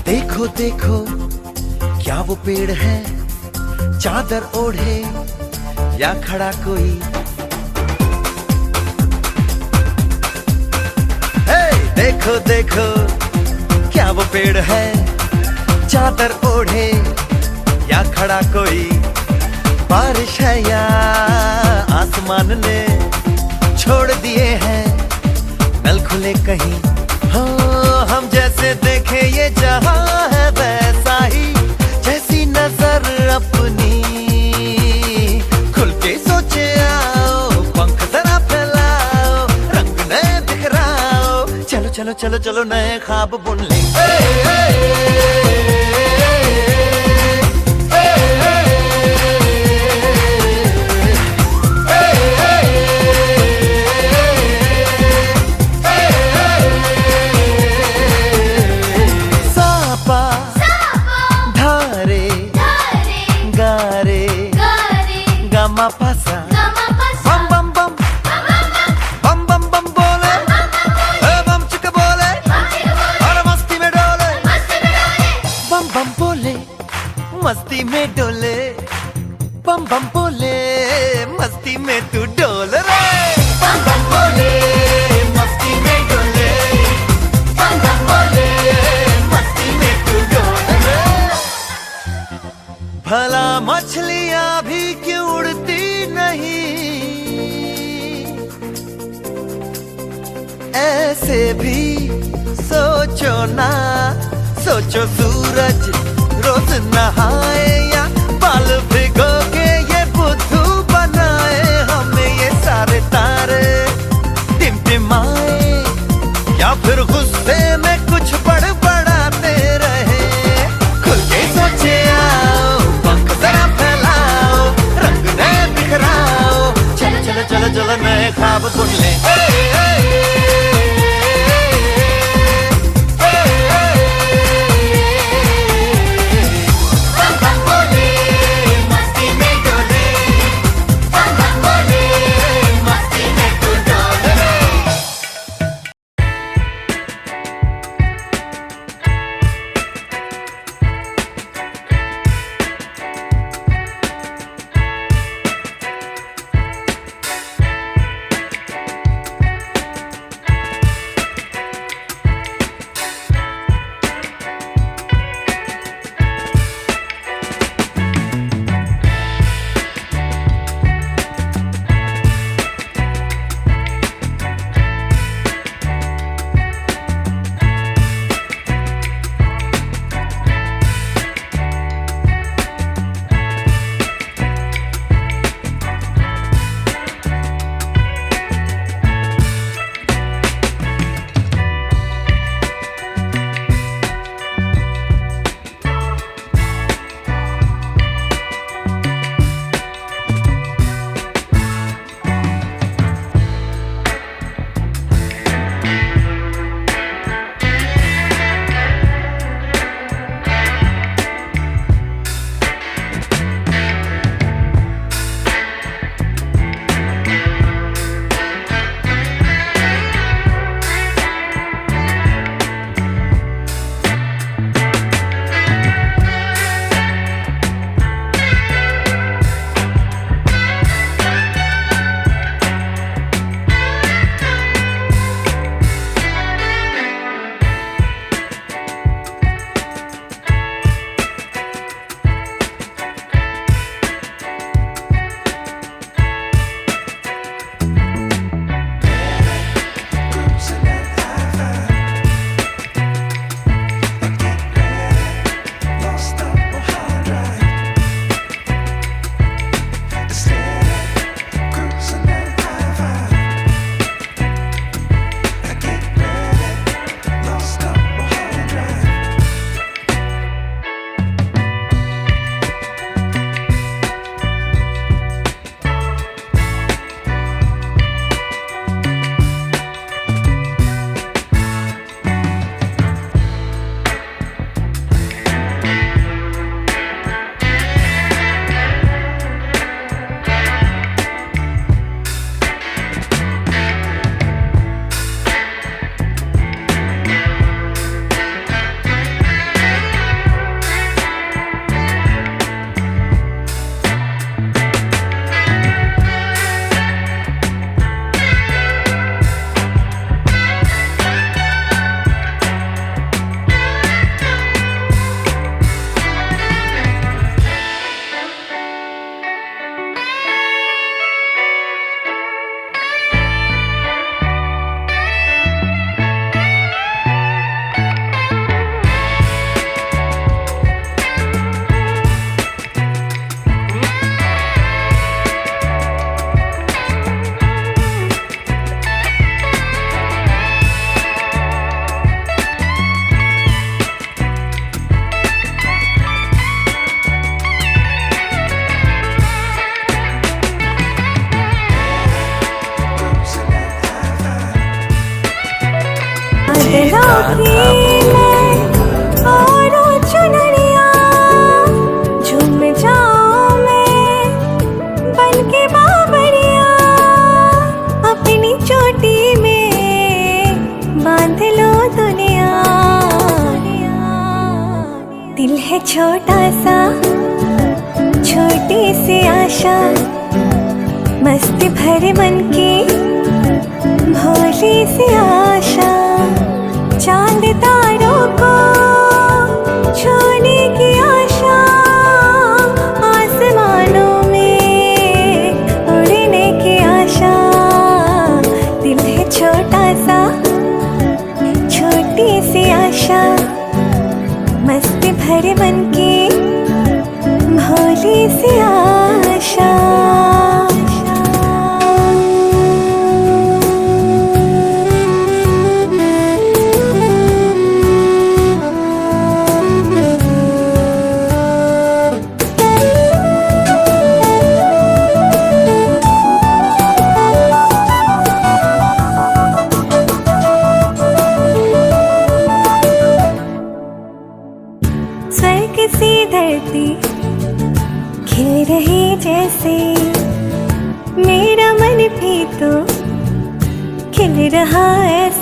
देखो देखो क्या वो पेड़ है, चादर ओढ़े या खड़ा कोई। हे देखो देखो क्या वो पेड़ है, चादर ओढ़े या खड़ा कोई। बारिश है या आसमान ने छोड़ दिए हैं नल खुले कहीं। हाँ हम जैसे देखे ये जहां है वैसा ही, जैसी नजर अपनी खुल के सोचे आओ। पंख जरा फैलाओ, रंग नए बिखराओ, चलो चलो चलो चलो नए ख्वाब बुन ले। पासा बम बम बम बम बम बम बोले, बम चिक बोले और मस्ती में डोले। बम बम बोले मस्ती में डोले, बम बम बोले मस्ती में तू डोल रे। बम बम बोले मस्ती में डोले, बम बम बोले मस्ती में तू डोल रे। भला मछलियां भी क्यों उड़ती नहीं, ऐसे भी सोचो ना। सोचो सूरज रोज नहाए या बाल भिगो के ये बुद्धू बनाए। हमें ये सारे तारे टिमटिमाए या फिर गुस्से में कुछ बड़बड़ाते रहे। खुल के सोचे आओ, पंख जरा फैलाओ, रंग नए बिखराओ, चलो चलो चलो चलो नए ख्वाब बुन ले। था और चुनरिया झूम जाऊं मैं बन के बाबरिया, अपनी चोटी में बांध लो दुनिया। दिल है छोटा सा, छोटी सी आशा, मस्ती भरे मन की भोली सी आशा। चांद तारों को छूने की आशा, आसमानों में उड़ने की आशा। दिल है छोटा सा, छोटी सी आशा, मस्ती भरे मन की भोली सी आशा। स्वर्ग सी धरती खिल रही जैसे, मेरा मन भी तो खिल रहा ऐसे।